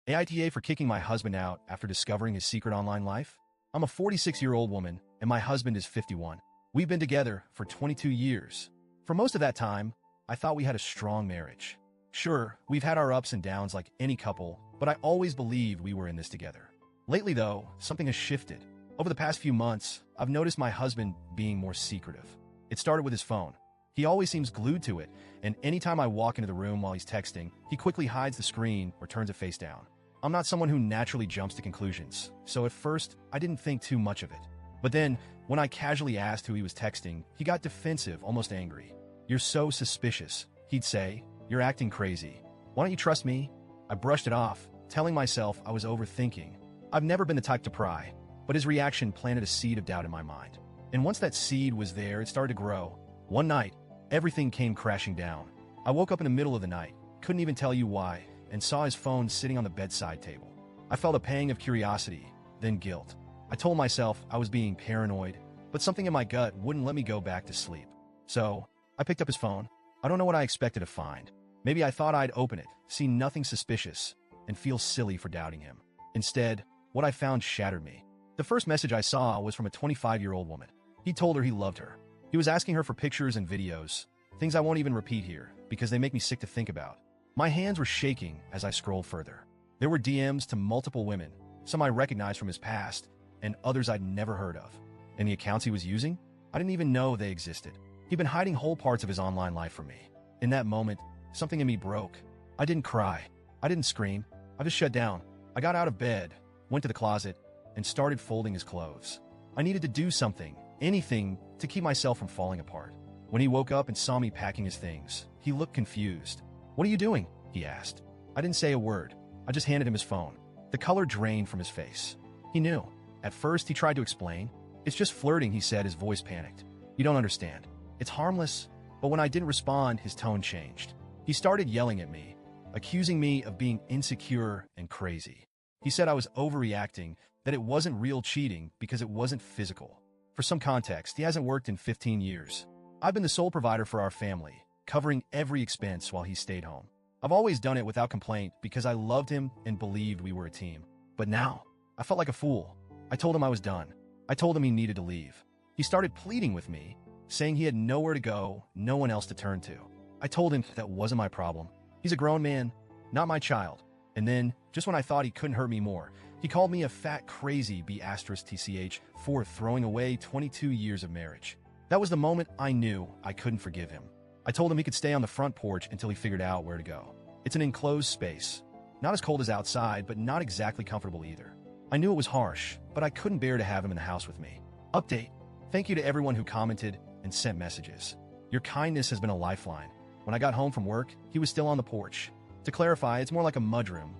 AITA for kicking my husband out after discovering his secret online life? I'm a 46-year-old woman, and my husband is 51. We've been together for 22 years. For most of that time, I thought we had a strong marriage. Sure, we've had our ups and downs like any couple, but I always believed we were in this together. Lately, though, something has shifted. Over the past few months, I've noticed my husband being more secretive. It started with his phone. He always seems glued to it, and anytime I walk into the room while he's texting, he quickly hides the screen or turns it face down. I'm not someone who naturally jumps to conclusions, so at first, I didn't think too much of it. But then, when I casually asked who he was texting, he got defensive, almost angry. "You're so suspicious," he'd say. "You're acting crazy. Why don't you trust me?" I brushed it off, telling myself I was overthinking. I've never been the type to pry, but his reaction planted a seed of doubt in my mind. And once that seed was there, it started to grow. One night, everything came crashing down. I woke up in the middle of the night, couldn't even tell you why, and saw his phone sitting on the bedside table. I felt a pang of curiosity, then guilt. I told myself I was being paranoid, but something in my gut wouldn't let me go back to sleep. So, I picked up his phone. I don't know what I expected to find. Maybe I thought I'd open it, see nothing suspicious, and feel silly for doubting him. Instead, what I found shattered me. The first message I saw was from a 25-year-old woman. He told her he loved her. He was asking her for pictures and videos, things I won't even repeat here, because they make me sick to think about. My hands were shaking as I scrolled further. There were DMs to multiple women, some I recognized from his past, and others I'd never heard of. And the accounts he was using? I didn't even know they existed. He'd been hiding whole parts of his online life from me. In that moment, something in me broke. I didn't cry. I didn't scream. I just shut down. I got out of bed, went to the closet, and started folding his clothes. I needed to do something, anything, to keep myself from falling apart. When he woke up and saw me packing his things, he looked confused. "What are you doing?" he asked. I didn't say a word. I just handed him his phone. The color drained from his face. He knew. At first, he tried to explain. "It's just flirting," he said, his voice panicked. "You don't understand. It's harmless." But when I didn't respond, his tone changed. He started yelling at me, accusing me of being insecure and crazy. He said I was overreacting, that it wasn't real cheating because it wasn't physical. For some context, he hasn't worked in 15 years. I've been the sole provider for our family, covering every expense while he stayed home. I've always done it without complaint because I loved him and believed we were a team. But now, I felt like a fool. I told him I was done. I told him he needed to leave. He started pleading with me, saying he had nowhere to go, no one else to turn to. I told him that wasn't my problem. He's a grown man, not my child. And then, just when I thought he couldn't hurt me more, he called me a fat crazy B*TCH for throwing away 22 years of marriage. That was the moment I knew I couldn't forgive him. I told him he could stay on the front porch until he figured out where to go. It's an enclosed space. Not as cold as outside, but not exactly comfortable either. I knew it was harsh, but I couldn't bear to have him in the house with me. Update. Thank you to everyone who commented and sent messages. Your kindness has been a lifeline. When I got home from work, he was still on the porch. To clarify, it's more like a mudroom.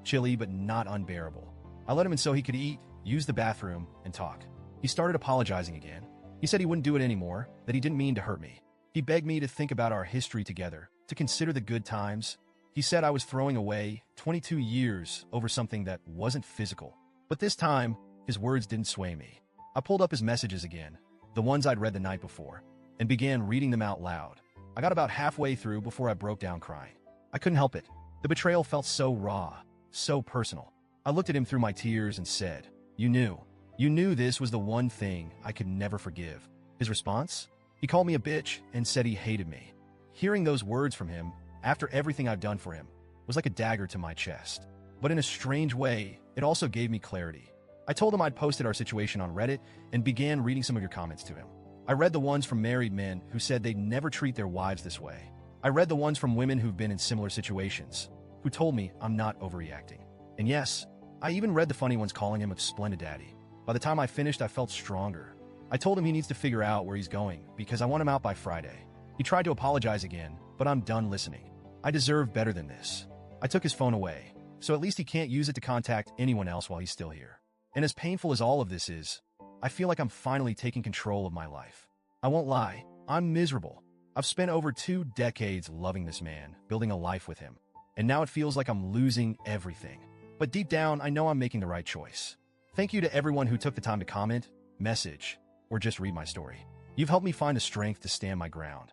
Chilly, but not unbearable. I let him in so he could eat, use the bathroom, and talk. He started apologizing again. He said he wouldn't do it anymore, that he didn't mean to hurt me. He begged me to think about our history together, to consider the good times. He said I was throwing away 22 years over something that wasn't physical. But this time, his words didn't sway me. I pulled up his messages again, the ones I'd read the night before, and began reading them out loud. I got about halfway through before I broke down crying. I couldn't help it. The betrayal felt so raw, so personal. I looked at him through my tears and said, You knew this was the one thing I could never forgive." His response? He called me a bitch and said he hated me. Hearing those words from him, after everything I've done for him, was like a dagger to my chest. But in a strange way, it also gave me clarity. I told him I'd posted our situation on Reddit and began reading some of your comments to him. I read the ones from married men who said they'd never treat their wives this way. I read the ones from women who've been in similar situations, who told me I'm not overreacting. And yes, I even read the funny ones calling him a splendid daddy. By the time I finished, I felt stronger. I told him he needs to figure out where he's going because I want him out by Friday. He tried to apologize again, but I'm done listening. I deserve better than this. I took his phone away, so at least he can't use it to contact anyone else while he's still here. And as painful as all of this is, I feel like I'm finally taking control of my life. I won't lie, I'm miserable. I've spent over 2 decades loving this man, building a life with him. And now it feels like I'm losing everything. But deep down, I know I'm making the right choice. Thank you to everyone who took the time to comment, message, or just read my story. You've helped me find the strength to stand my ground.